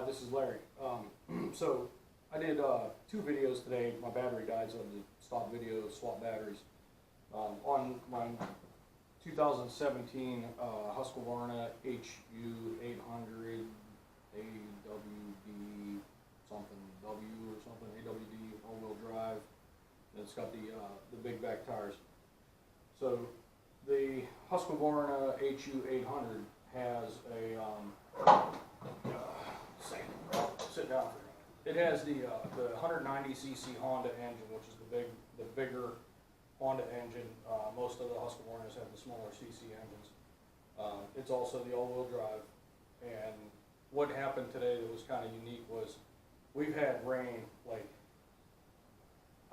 This is Larry. So I did 2 videos today. My battery died, so I did stop video, swap batteries. On my 2017 Husqvarna HU800AWD something W or something, AWD all-wheel drive. And it's got the big back tires. So the Husqvarna HU800 has a sit down for a minute. It has the 190cc Honda engine, which is the bigger Honda engine. Most of the Husqvarnas have the smaller cc engines. It's also the all-wheel drive. And what happened today that was kind of unique was we've had rain, like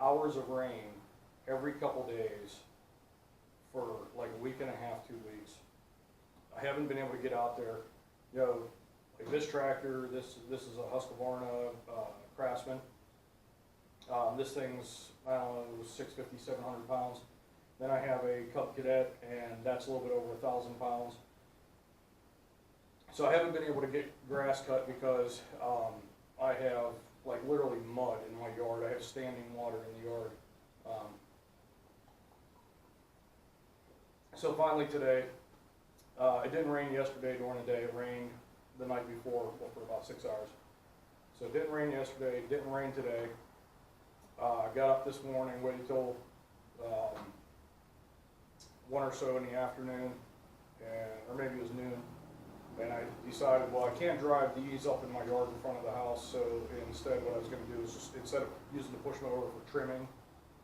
hours of rain every couple days for like a week and a half, 2 weeks. I haven't been able to get out there. You know, like this tractor, this is a Husqvarna Craftsman. This thing's, I don't know, 650, 700 pounds. Then I have a Cub Cadet, and that's a little bit over 1,000 pounds. So I haven't been able to get grass cut because I have like literally mud in my yard. I have standing water in the yard. So finally today, it didn't rain yesterday during the day. It rained the night before for about 6 hours. So it didn't rain yesterday, it didn't rain today. I got up this morning, waited till 1 or so in the afternoon, or maybe it was noon, and I decided, well, I can't drive these up in my yard in front of the house, so instead what I was going to do is just, instead of using the push mower for trimming,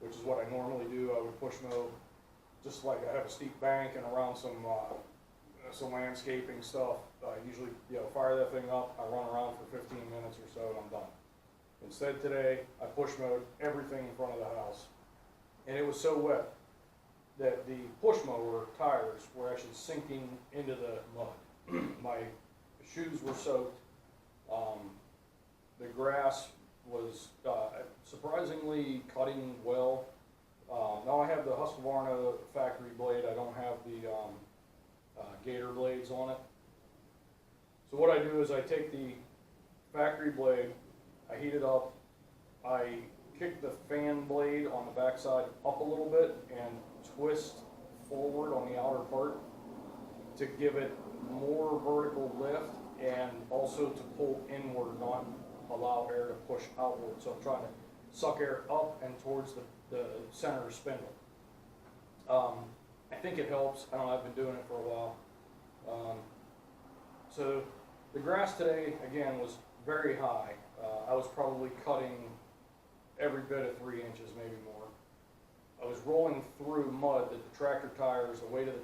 which is what I normally do, I would push mow just like I have a steep bank and around some landscaping stuff. I usually, fire that thing up, I run around for 15 minutes or so, and I'm done. Instead today, I push mowed everything in front of the house. And it was so wet that the push mower tires were actually sinking into the mud. My shoes were soaked. The grass was surprisingly cutting well. Now I have the Husqvarna factory blade. I don't have the gator blades on it. So what I do is I take the factory blade, I heat it up, I kick the fan blade on the backside up a little bit and twist forward on the outer part to give it more vertical lift and also to pull inward, not allow air to push outward. So I'm trying to suck air up and towards the center spindle. I think it helps. I don't know, I've been doing it for a while. So the grass today, again, was very high. I was probably cutting every bit of 3 inches, maybe more. I was rolling through mud that the tractor tires, the weight of the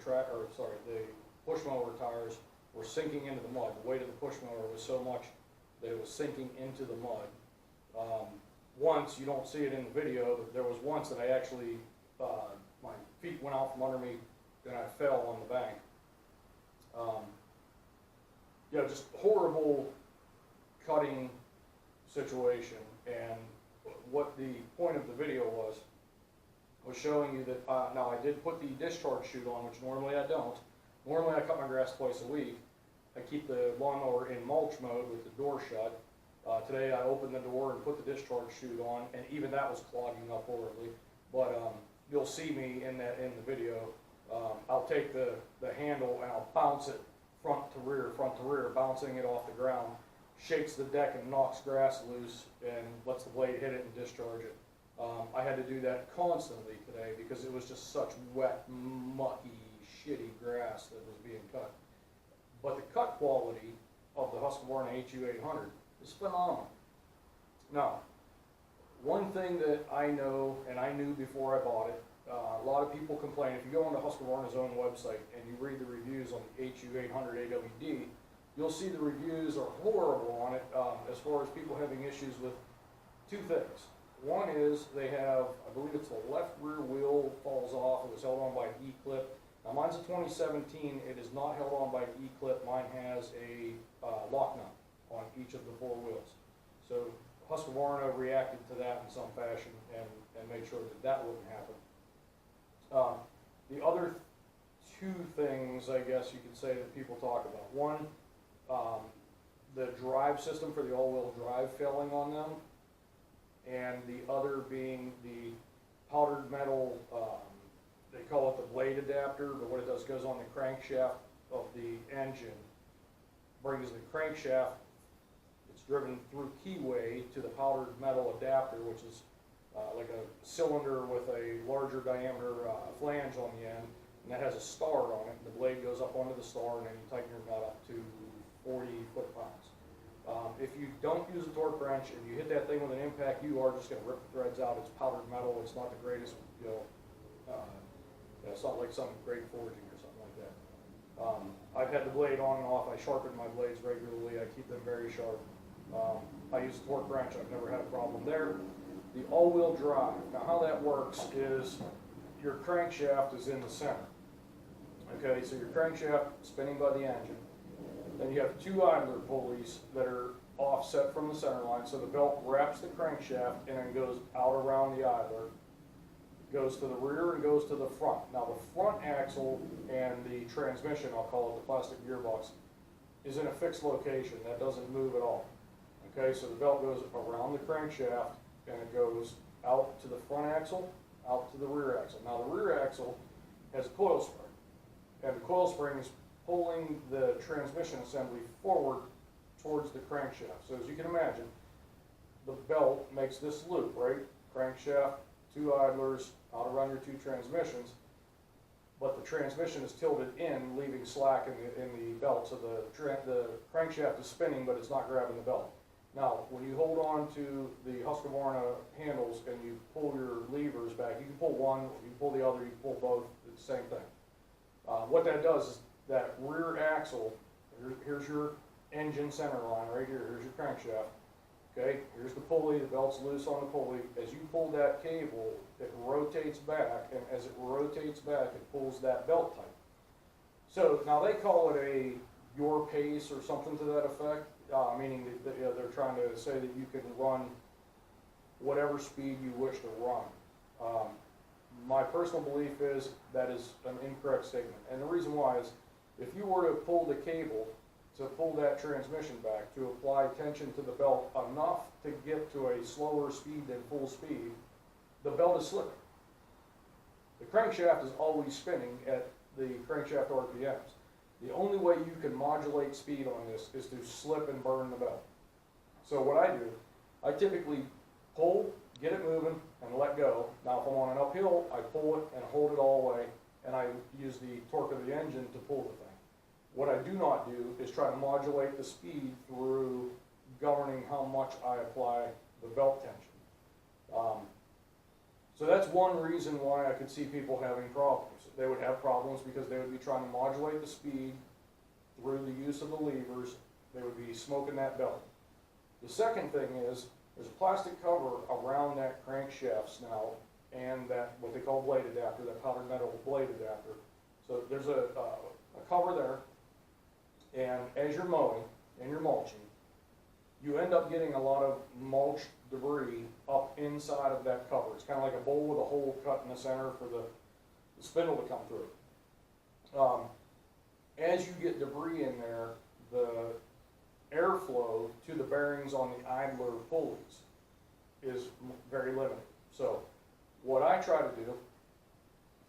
push mower tires were sinking into the mud. The weight of the push mower was so much that it was sinking into the mud. Once, you don't see it in the video, but there was once that I actually, my feet went out from under me and I fell on the bank. Just horrible cutting situation. And what the point of the video was showing you that, now I did put the discharge chute on, which normally I don't. Normally I cut my grass twice a week. I keep the lawnmower in mulch mode with the door shut. Today I opened the door and put the discharge chute on, and even that was clogging up horribly. But you'll see me in the video. I'll take the handle and I'll bounce it front to rear, bouncing it off the ground, shakes the deck and knocks grass loose and lets the blade hit it and discharge it. I had to do that constantly today because it was just such wet, mucky, shitty grass that was being cut. But the cut quality of the Husqvarna HU800 is phenomenal. Now, one thing that I know, and I knew before I bought it, a lot of people complain. If you go onto Husqvarna's own website and you read the reviews on the HU800AWD, you'll see the reviews are horrible on it as far as people having issues with 2 things. One is they have, I believe it's the left rear wheel falls off. It was held on by an E-clip. Now mine's a 2017. It is not held on by an E-clip. Mine has a lock nut on each of the 4 wheels. So Husqvarna reacted to that in some fashion and made sure that that wouldn't happen. The other 2 things, I guess you could say, that people talk about. One, the drive system for the all-wheel drive failing on them, and the other being the powdered metal, they call it the blade adapter, but what it does goes on the crankshaft of the engine, brings the crankshaft, it's driven through keyway to the powdered metal adapter, which is like a cylinder with a larger diameter flange on the end, and that has a star on it, and the blade goes up onto the star, and then you tighten your nut up to 40 foot-pounds. If you don't use a torque wrench and you hit that thing with an impact, you are just going to rip the threads out. It's powdered metal. It's not the greatest, it's not like some great forging or something like that. I've had the blade on and off. I sharpen my blades regularly. I keep them very sharp. I use a torque wrench. I've never had a problem there. The all-wheel drive. Now, how that works is your crankshaft is in the center. Okay, so your crankshaft spinning by the engine. Then you have two idler pulleys that are offset from the center line, so the belt wraps the crankshaft and then goes out around the idler, goes to the rear and goes to the front. Now the front axle and the transmission, I'll call it the plastic gearbox, is in a fixed location. That doesn't move at all. Okay, so the belt goes around the crankshaft and it goes out to the front axle, out to the rear axle. Now the rear axle has a coil spring, and the coil spring is pulling the transmission assembly forward towards the crankshaft. So as you can imagine, the belt makes this loop, right? Crankshaft, two idlers, out around your two transmissions, but the transmission is tilted in, leaving slack in the belt. So the crankshaft is spinning, but it's not grabbing the belt. Now, when you hold on to the Husqvarna handles and you pull your levers back, you can pull one, you can pull the other, you can pull both, it's the same thing. What that does is that rear axle, here's your engine center line right here, here's your crankshaft, okay, here's the pulley, the belt's loose on the pulley. As you pull that cable, it rotates back, and as it rotates back, it pulls that belt tight. So now they call it a your pace or something to that effect, meaning that they're trying to say that you can run whatever speed you wish to run. My personal belief is that is an incorrect statement, and the reason why is if you were to pull the cable to pull that transmission back, to apply tension to the belt enough to get to a slower speed than full speed, the belt is slipping. The crankshaft is always spinning at the crankshaft RPMs. The only way you can modulate speed on this is to slip and burn the belt. So what I do, I typically pull, get it moving, and let go. Now if I'm on an uphill, I pull it and hold it all the way, and I use the torque of the engine to pull the thing. What I do not do is try to modulate the speed through governing how much I apply the belt tension. So that's one reason why I could see people having problems. They would have problems because they would be trying to modulate the speed through the use of the levers. They would be smoking that belt. The second thing is there's a plastic cover around that crankshaft snout and that what they call blade adapter, that powdered metal blade adapter. So there's a cover there, and as you're mowing and you're mulching, you end up getting a lot of mulch debris up inside of that cover. It's kind of like a bowl with a hole cut in the center for the spindle to come through. As you get debris in there, the airflow to the bearings on the idler pulleys is very limited. So what I try to do,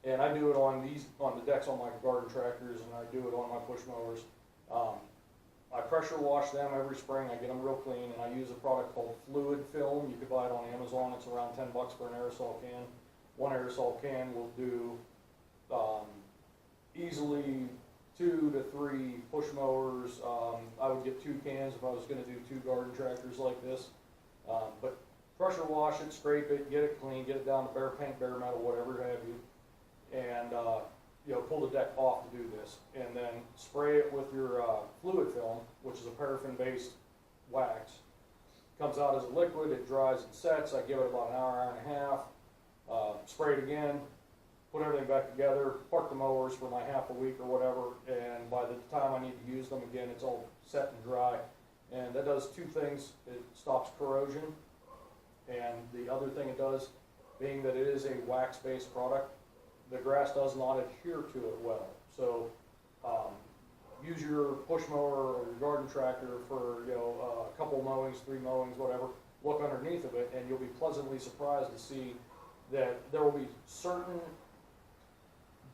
and I do it on the decks on my garden tractors, and I do it on my push mowers, I pressure wash them every spring. I get them real clean, and I use a product called fluid film. You can buy it on Amazon. It's around $10 for an aerosol can. One aerosol can will do easily 2 to 3 push mowers. I would get 2 cans if I was going to do 2 garden tractors like this. But pressure wash it, scrape it, get it clean, get it down to bare paint, bare metal, whatever have you, and pull the deck off to do this, and then spray it with your fluid film, which is a paraffin-based wax. Comes out as a liquid, it dries and sets. I give it about an hour, hour and a half. Spray it again, put everything back together, park the mowers for my half a week or whatever, and by the time I need to use them again, it's all set and dry. And that does 2 things. It stops corrosion, and the other thing it does, being that it is a wax-based product, the grass does not adhere to it well. So use your push mower or your garden tractor for, you know, a couple mowings, 3 mowings, whatever, look underneath of it, and you'll be pleasantly surprised to see that there will be certain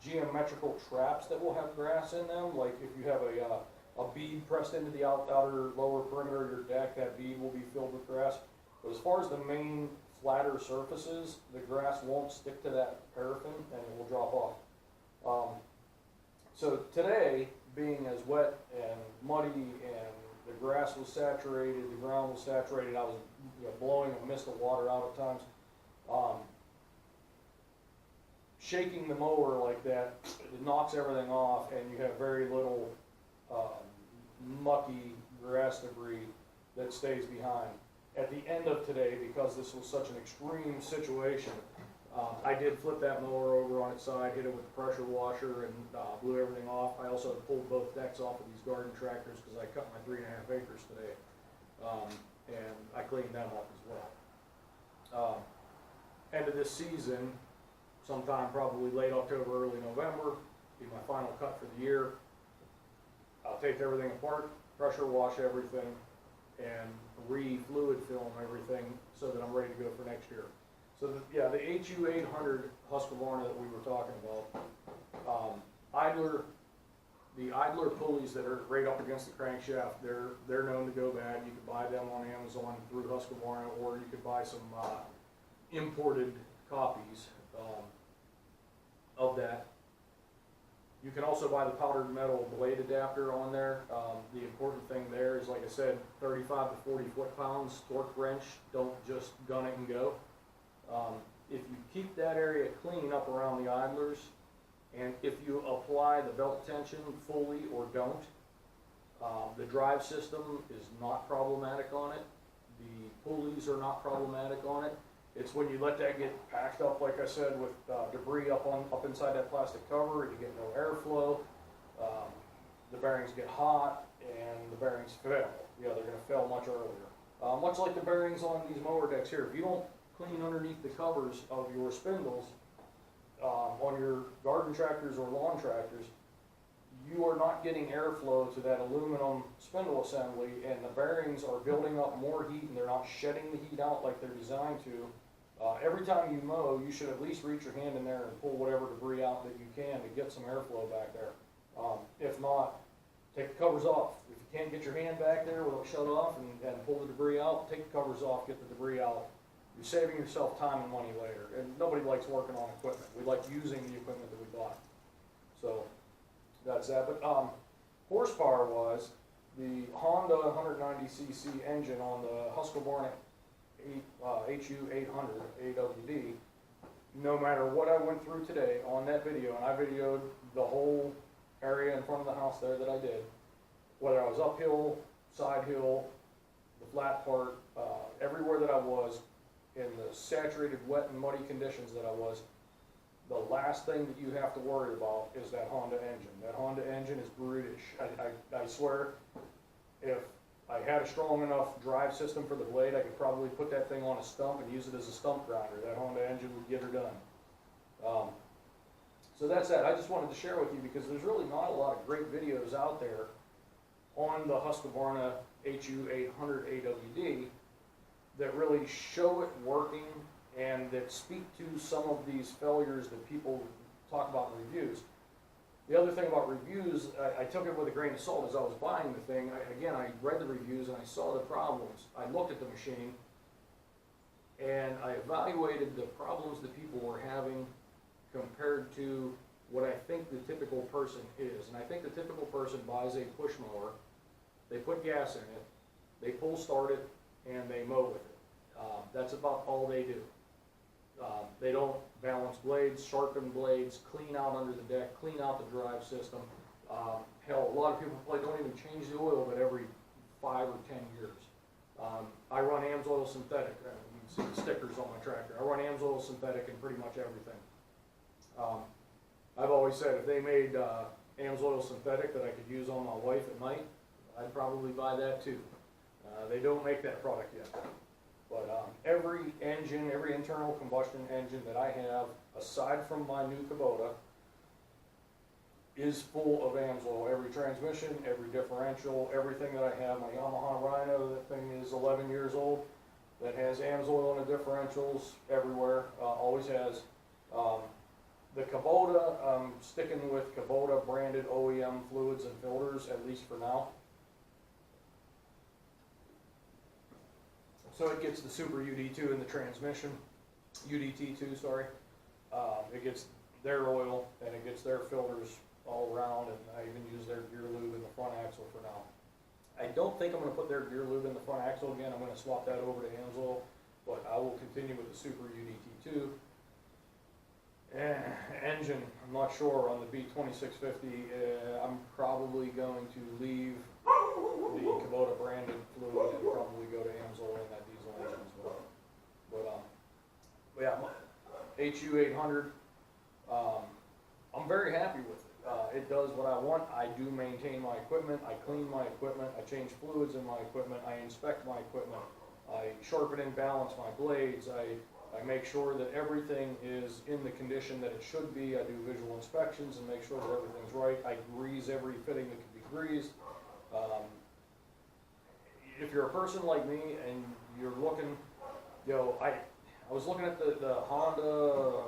geometrical traps that will have grass in them. Like if you have a bead pressed into the outer lower perimeter of your deck, that bead will be filled with grass. But as far as the main flatter surfaces, the grass won't stick to that paraffin and it will drop off. So today, being as wet and muddy and the grass was saturated, the ground was saturated, I was, you know, blowing a mist of water out at times. Shaking the mower like that, it knocks everything off, and you have very little mucky grass debris that stays behind. At the end of today, because this was such an extreme situation, I did flip that mower over on its side, hit it with the pressure washer, and blew everything off. I also pulled both decks off of these garden tractors because I cut my 3.5 acres today, and I cleaned them up as well. End of this season, sometime probably late October, early November, be my final cut for the year. I'll take everything apart, pressure wash everything, and re-fluid film everything so that I'm ready to go for next year. So the HU800 Husqvarna that we were talking about, the idler pulleys that are right up against the crankshaft, they're known to go bad. You can buy them on Amazon through Husqvarna, or you could buy some imported copies of that. You can also buy the powdered metal blade adapter on there. The important thing there is, like I said, 35 to 40 foot-pounds torque wrench. Don't just gun it and go. If you keep that area clean up around the idlers, and if you apply the belt tension fully or don't, the drive system is not problematic on it. The pulleys are not problematic on it. It's when you let that get packed up, like I said, with debris up inside that plastic cover, you get no airflow, the bearings get hot, and the bearings fail. Yeah, they're going to fail much earlier. Much like the bearings on these mower decks here. If you don't clean underneath the covers of your spindles on your garden tractors or lawn tractors, you are not getting airflow to that aluminum spindle assembly, and the bearings are building up more heat, and they're not shedding the heat out like they're designed to. Every time you mow, you should at least reach your hand in there and pull whatever debris out that you can to get some airflow back there. If not, take the covers off. If you can't get your hand back there without shut off and pull the debris out, take the covers off, get the debris out. You're saving yourself time and money later. And nobody likes working on equipment. We like using the equipment that we bought. So that's that. But horsepower-wise, the Honda 190cc engine on the Husqvarna HU800AWD, no matter what I went through today on that video, and I videoed the whole area in front of the house there that I did, whether I was uphill, side hill, the flat part, everywhere that I was, in the saturated, wet, and muddy conditions that I was, the last thing that you have to worry about is that Honda engine. That Honda engine is brutish. I swear, if I had a strong enough drive system for the blade, I could probably put that thing on a stump and use it as a stump grinder. That Honda engine would get her done. So that's that. I just wanted to share with you because there's really not a lot of great videos out there on the Husqvarna HU800AWD that really show it working and that speak to some of these failures that people talk about in reviews. The other thing about reviews, I took it with a grain of salt as I was buying the thing. I read the reviews and I saw the problems. I looked at the machine and I evaluated the problems that people were having compared to what I think the typical person is. And I think the typical person buys a push mower, they put gas in it, they pull start it, and they mow with it. That's about all they do. They don't balance blades, sharpen blades, clean out under the deck, clean out the drive system. Hell, a lot of people don't even change the oil but every 5 or 10 years. I run AMSOIL synthetic. You can see the stickers on my tractor. I run AMSOIL synthetic in pretty much everything. I've always said if they made AMSOIL synthetic that I could use on my wife at night, I'd probably buy that too. They don't make that product yet. But every engine, every internal combustion engine that I have, aside from my new Kubota, is full of AMSOIL. Every transmission, every differential, everything that I have. My Yamaha Rhino, that thing is 11 years old. That has AMSOIL in the differentials everywhere, always has. The Kubota, I'm sticking with Kubota branded OEM fluids and filters, at least for now. So it gets the Super UD2 in the transmission, UDT2, sorry. It gets their oil and it gets their filters all around, and I even use their gear lube in the front axle for now. I don't think I'm going to put their gear lube in the front axle again. I'm going to swap that over to AMSOIL, but I will continue with the Super UDT2. Engine, I'm not sure on the B2650. I'm probably going to leave the Kubota branded fluid and probably go to AMSOIL in that diesel engine as well. But yeah, HU800. I'm very happy with it. It does what I want. I do maintain my equipment. I clean my equipment. I change fluids in my equipment. I inspect my equipment. I sharpen and balance my blades. I make sure that everything is in the condition that it should be. I do visual inspections and make sure that everything's right. I grease every fitting that can be greased. If you're a person like me and you're looking, you know, I was looking at the Honda,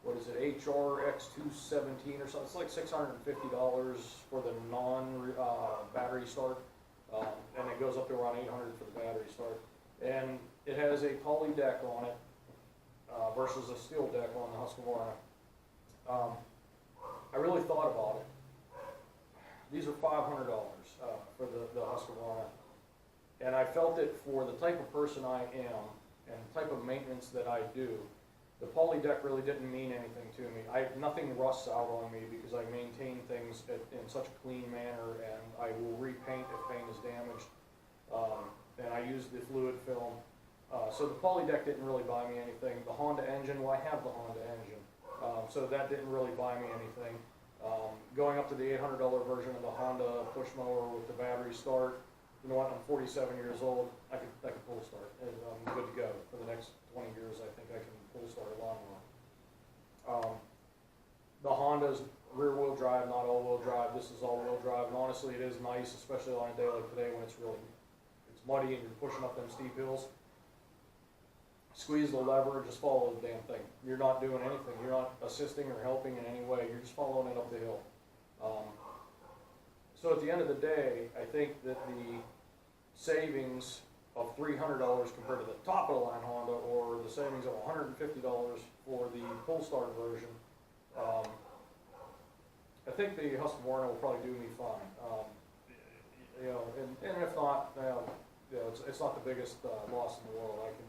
what is it, HRX217 or something. It's like $650 for the non-battery start, and it goes up to around $800 for the battery start. And it has a poly deck on it versus a steel deck on the Husqvarna. I really thought about it. These are $500 for the Husqvarna, and I felt that for the type of person I am and the type of maintenance that I do, the poly deck really didn't mean anything to me. Nothing rusts out on me because I maintain things in such a clean manner, and I will repaint if paint is damaged. And I use the fluid film. So the poly deck didn't really buy me anything. The Honda engine, well, I have the Honda engine, so that didn't really buy me anything. Going up to the $800 version of the Honda push mower with the battery start, you know what, I'm 47 years old, I can pull start, and I'm good to go. For the next 20 years, I think I can pull start a lawnmower. The Honda's rear-wheel drive, not all-wheel drive. This is all-wheel drive, and honestly, it is nice, especially on a day like today when it's muddy and you're pushing up them steep hills. Squeeze the lever, just follow the damn thing. You're not doing anything. You're not assisting or helping in any way. You're just following it up the hill. So at the end of the day, I think that the savings of $300 compared to the top of the line Honda, or the savings of $150 for the pull start version, I think the Husqvarna will probably do me fine. You know, and if not, you know, it's not the biggest loss in the world. I can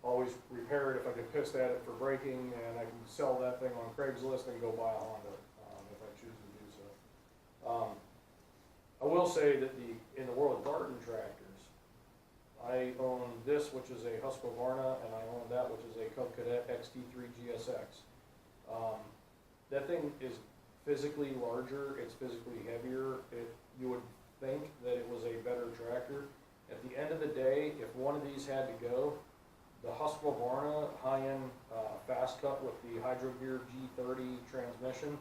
always repair it if I get pissed at it for breaking, and I can sell that thing on Craigslist and go buy a Honda if I choose to do so. I will say that in the world of garden tractors, I own this, which is a Husqvarna, and I own that, which is a Cub Cadet XT3 GSX. That thing is physically larger, it's physically heavier. You would think that it was a better tractor. At the end of the day, if one of these had to go, the Husqvarna high-end fast cut with the Hydro Gear G30 transmission,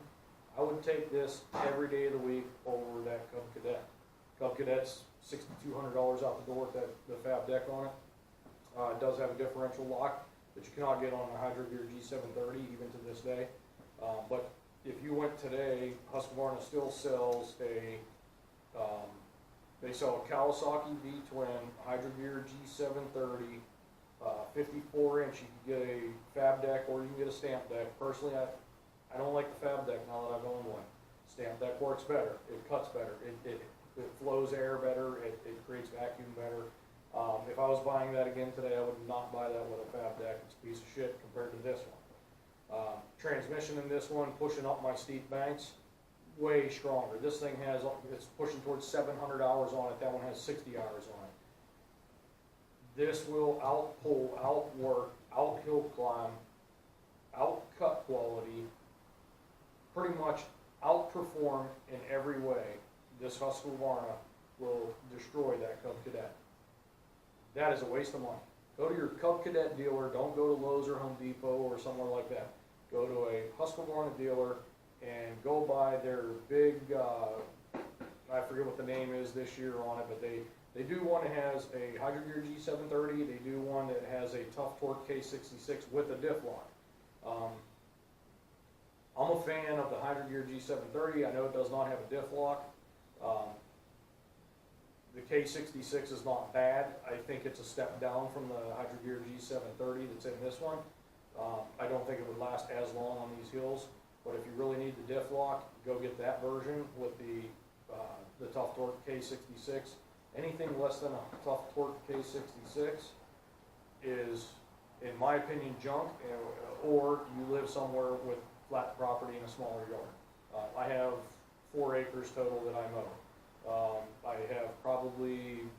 I would take this every day of the week over that Cub Cadet. Cub Cadet's $6,200 out the door with the fab deck on it. It does have a differential lock that you cannot get on the Hydro Gear G730 even to this day. But if you went today, Husqvarna still sells they sell a Kawasaki V-twin Hydro Gear G730 54-inch. You can get a fab deck or you can get a stamp deck. Personally, I don't like the fab deck now that I've owned one. Stamp deck works better. It cuts better. It flows air better. It creates vacuum better. If I was buying that again today, I would not buy that with a fab deck. It's a piece of shit compared to this one. Transmission in this one, pushing up my steep banks, way stronger. This thing it's pushing towards 700 hours on it. That one has 60 hours on it. This will outpull, outwork, outhill climb, outcut quality, pretty much outperform in every way. This Husqvarna will destroy that Cub Cadet. That is a waste of money. Go to your Cub Cadet dealer. Don't go to Lowe's or Home Depot or somewhere like that. Go to a Husqvarna dealer and go by their big, I forget what the name is this year on it, but they do one that has a Hydro Gear G730, they do one that has a Tough Torque K66 with a diff lock. I'm a fan of the Hydro Gear G730. I know it does not have a diff lock. The K66 is not bad. I think it's a step down from the Hydro Gear G730 that's in this one. I don't think it would last as long on these hills, but if you really need the diff lock, go get that version with the Tough Torque K66. Anything less than a Tough Torque K66 is, in my opinion, junk, or you live somewhere with flat property in a smaller yard. I have 4 acres total that I mow. I have probably,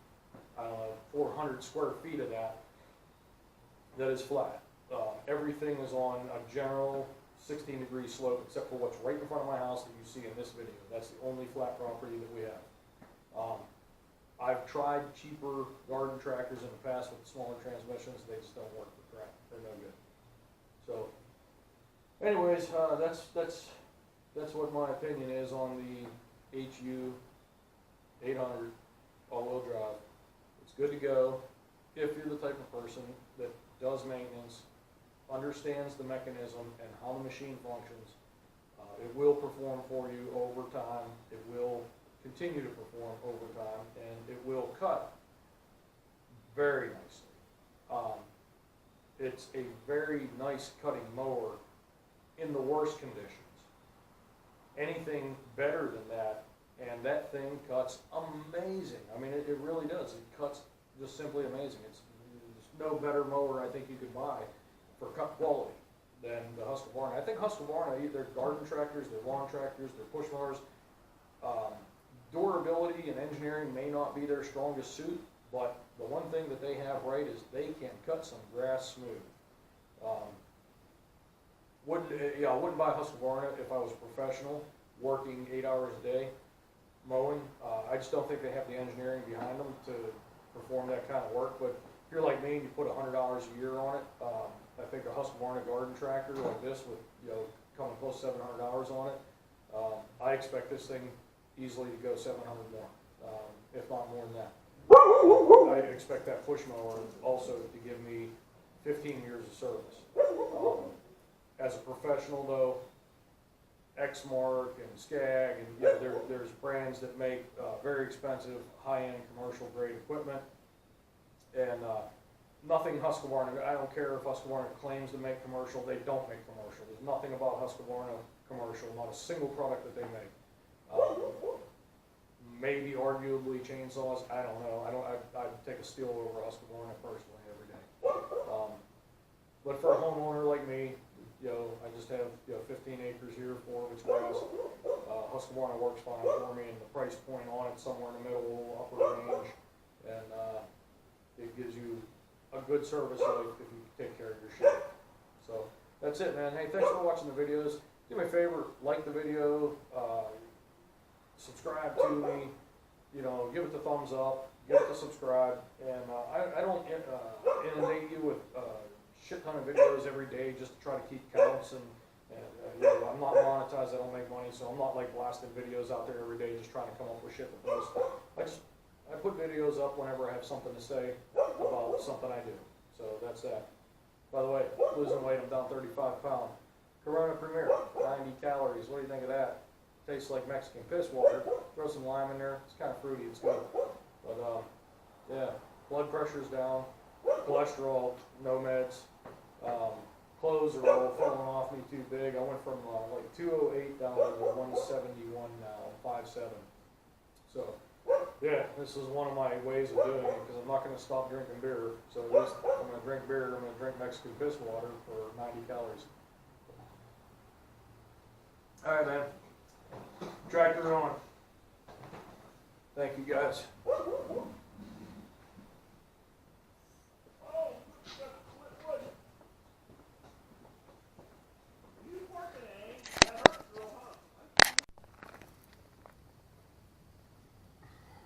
I don't know, 400 square feet of that is flat. Everything is on a general 16-degree slope except for what's right in front of my house that you see in this video. That's the only flat property that we have. I've tried cheaper garden tractors in the past with smaller transmissions. They just don't work for crap. They're no good. So, anyways, that's what my opinion is on the HU800 all-wheel drive. It's good to go if you're the type of person that does maintenance, understands the mechanism and how the machine functions. It will perform for you over time. It will continue to perform over time, and it will cut very nicely. It's a very nice cutting mower in the worst conditions. Anything better than that, and that thing cuts amazing. I mean, it really does. It cuts just simply amazing. There's no better mower I think you could buy for cut quality than the Husqvarna. I think Husqvarna, their garden tractors, their lawn tractors, their push mowers, durability and engineering may not be their strongest suit, but the one thing that they have right is they can cut some grass smooth. I wouldn't buy Husqvarna if I was a professional working 8 hours a day mowing. I just don't think they have the engineering behind them to perform that kind of work. But if you're like me and you put $100 a year on it, I think a Husqvarna garden tractor like this with coming close to 700 hours on it, I expect this thing easily to go 700 more, if not more than that. I expect that push mower also to give me 15 years of service. As a professional though, Exmark and Skag, and there's brands that make very expensive, high-end commercial grade equipment, and nothing Husqvarna. I don't care if Husqvarna claims to make commercial; they don't make commercial. There's nothing about Husqvarna commercial. Not a single product that they make. Maybe arguably chainsaws. I don't know. I'd take a Steel over Husqvarna personally every day. But for a homeowner like me, I just have 15 acres here, 4 of it's grass. Husqvarna works fine for me, and the price point on it somewhere in the middle, upper range, and it gives you a good service life if you take care of your shit. So that's it, man. Hey, thanks for watching the videos. Do me a favor, like the video, subscribe to me, give it the thumbs up, give it the subscribe, and I don't inundate you with shit ton of videos every day just to try to keep counts, and I'm not monetized, I don't make money, so I'm not like blasting videos out there every day just trying to come up with shit to post. I put videos up whenever I have something to say about something I do. So that's that. By the way, losing weight, I'm down 35 pounds. Corona Premier, 90 calories. What do you think of that? Tastes like Mexican piss water. Throw some lime in there. It's kind of fruity. It's good. But yeah, blood pressure's down. Cholesterol, no meds. Clothes are all falling off me too big. I went from like 208 down to 171 now, 5'7". So yeah, this is one of my ways of doing it because I'm not going to stop drinking beer. So at least I'm going to drink beer. I'm going to drink Mexican piss water for 90 calories. All right, man. Tractor on. Thank you, guys.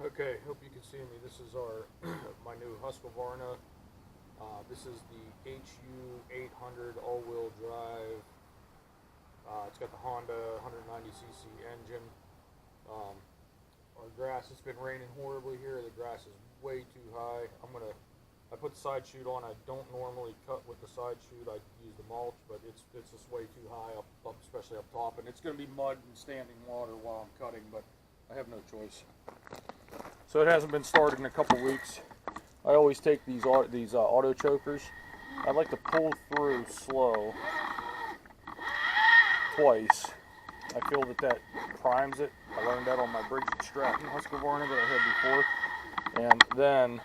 Okay, hope you can see me. This is my new Husqvarna. This is the HU800 all-wheel drive It's got the Honda 190cc engine. Our grass, it's been raining horribly here. The grass is way too high. I put the side chute on. I don't normally cut with the side chute. I use the mulch, but it's just way too high up, especially up top. And it's going to be mud and standing water while I'm cutting, but I have no choice. So it hasn't been started in a couple weeks. I always take these auto chokers. I like to pull through slow twice. I feel that primes it. I learned that on my Briggs & Stratton Husqvarna that I had before. And then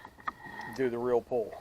do the real pull.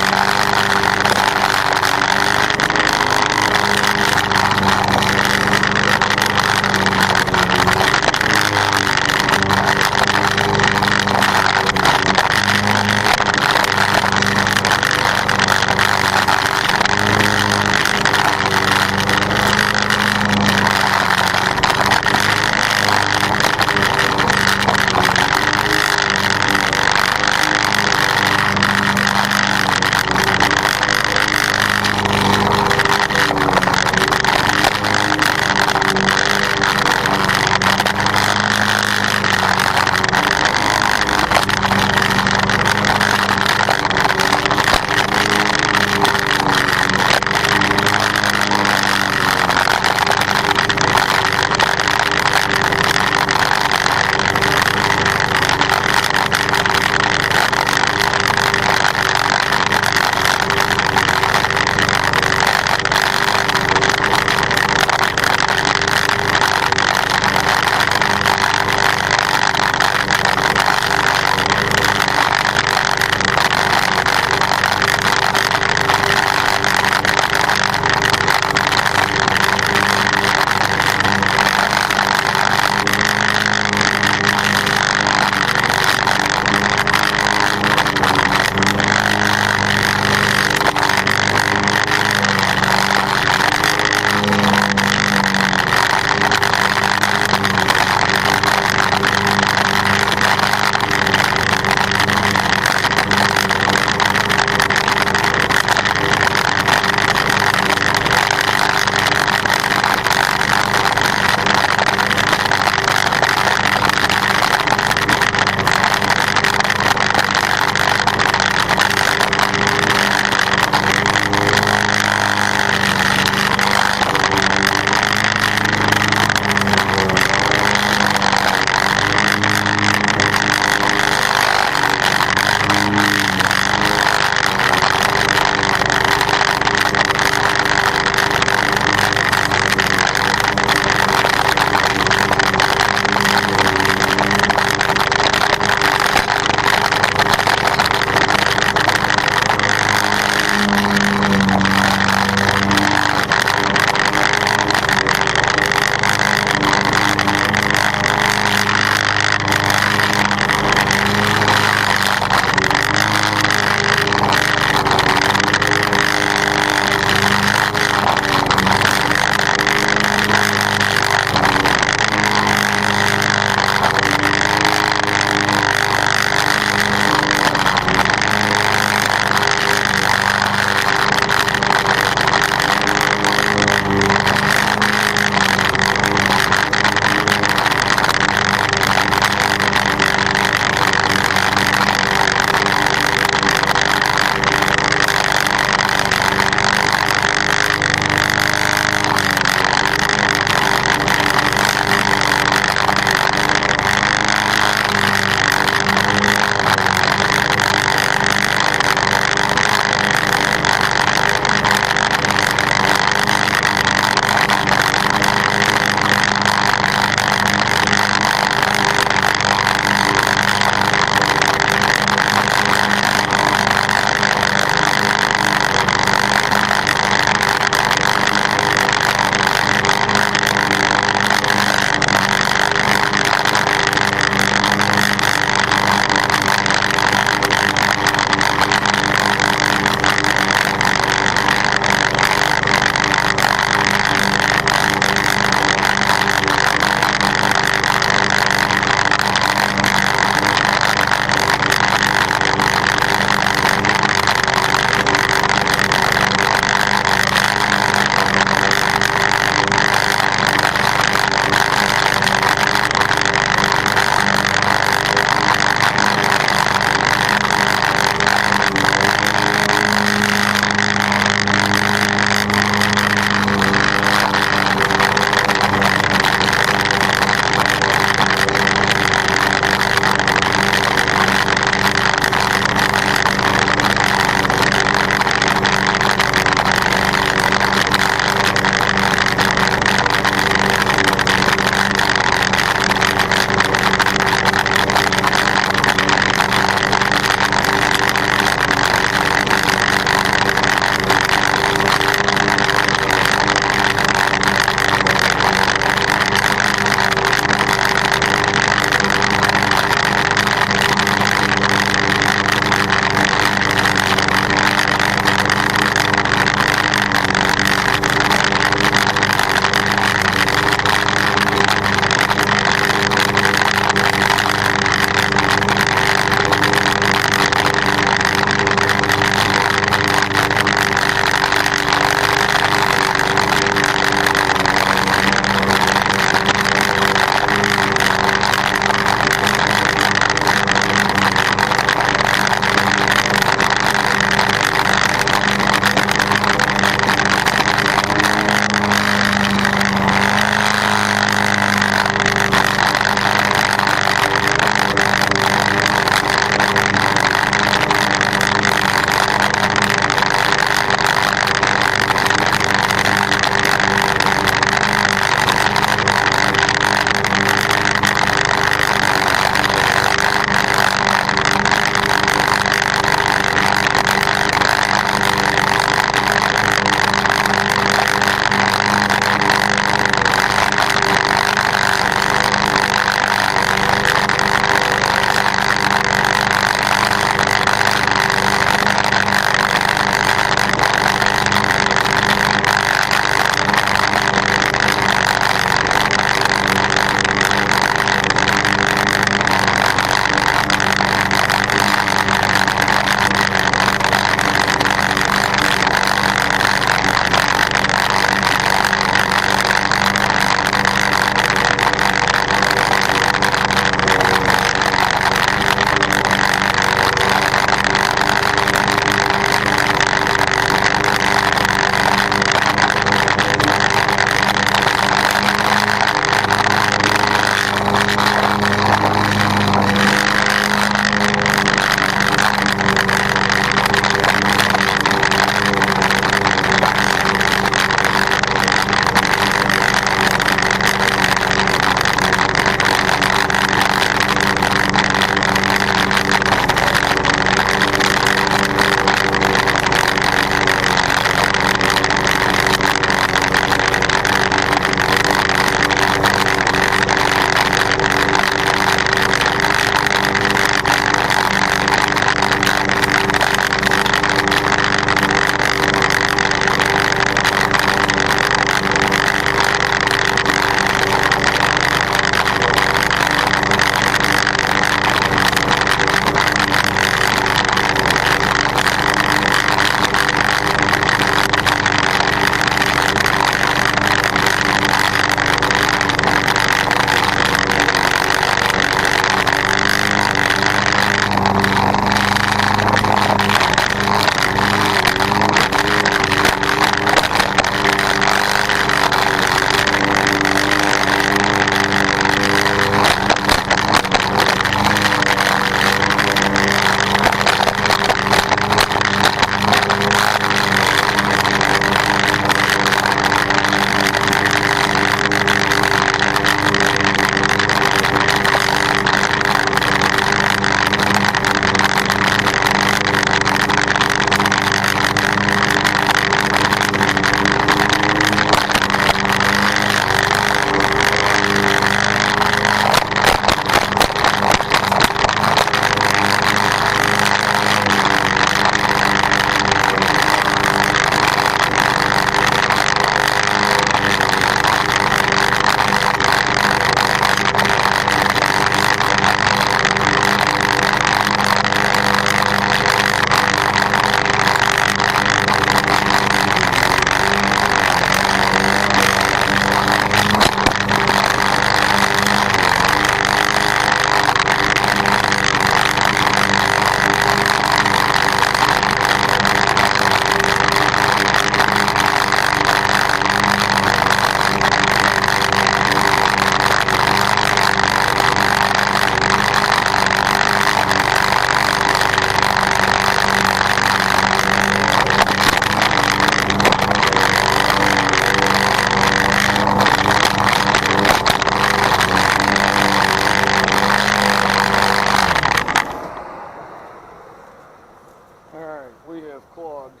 Alright, we have clogged.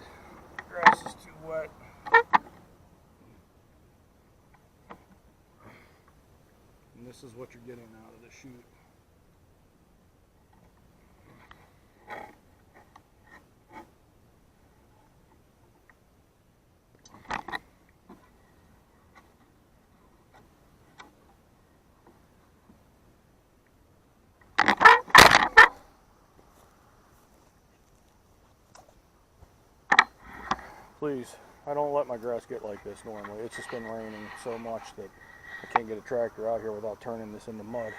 Grass is too wet. And this is what you're getting out of the chute. Please, I don't let my grass get like this normally. It's just been raining so much that I can't get a tractor out here without turning this into mud.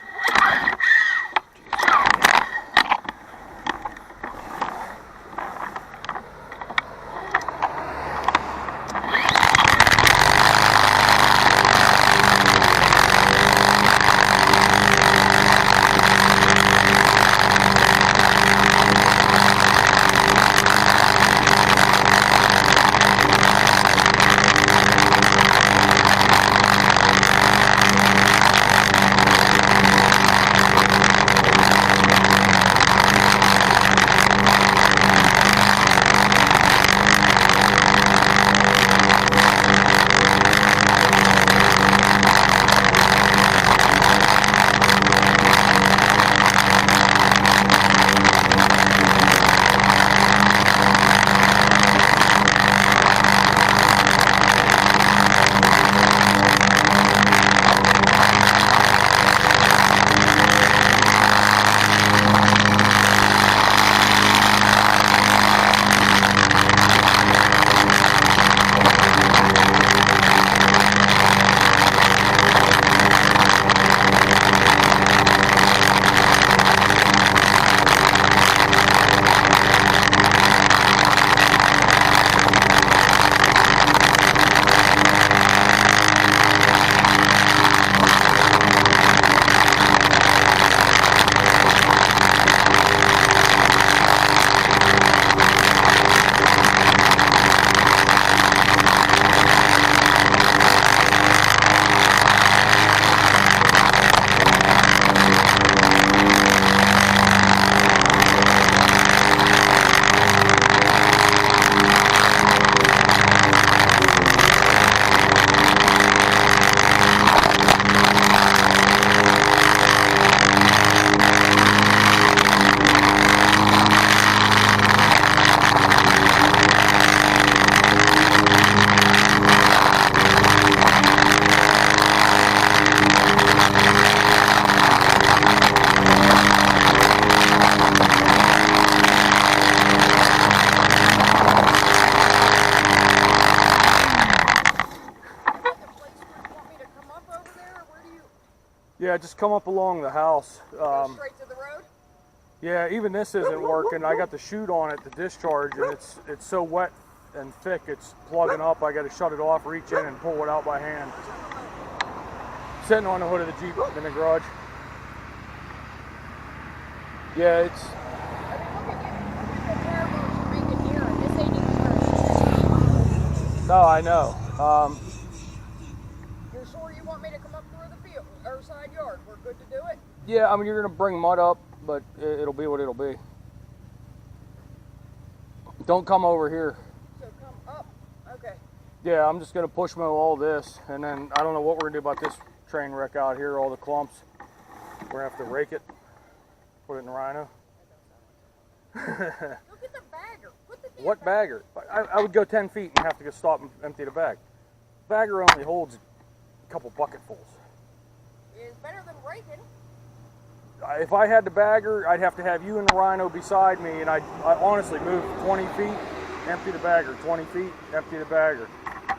Yeah, just come up along the house. Go straight to the road? Yeah, even this isn't working. I got the chute on it to discharge, and it's so wet and thick, it's plugging up. I got to shut it off, reach in, and pull it out by hand. Sitting on the hood of the Jeep in the garage. Yeah, it's... No, I know. You're sure you want me to come up through the field or side yard? We're good to do it? Yeah, I mean, you're going to bring mud up, but it'll be what it'll be. Don't come over here. So come up, okay. Yeah, I'm just going to push mow all this, and then I don't know what we're going to do about this train wreck out here, all the clumps. We're going to have to rake it, put it in the rhino. Go get the bagger. Put the What bagger? I would go 10 feet and have to just stop and empty the bag. Bagger only holds a couple bucketfuls. It's better than raking. If I had the bagger, I'd have to have you and the rhino beside me, and I'd honestly move 20 feet, empty the bagger, 20 feet, empty the bagger. Yeah.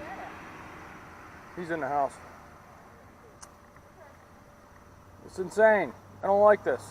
He's in the house. It's insane. I don't like this.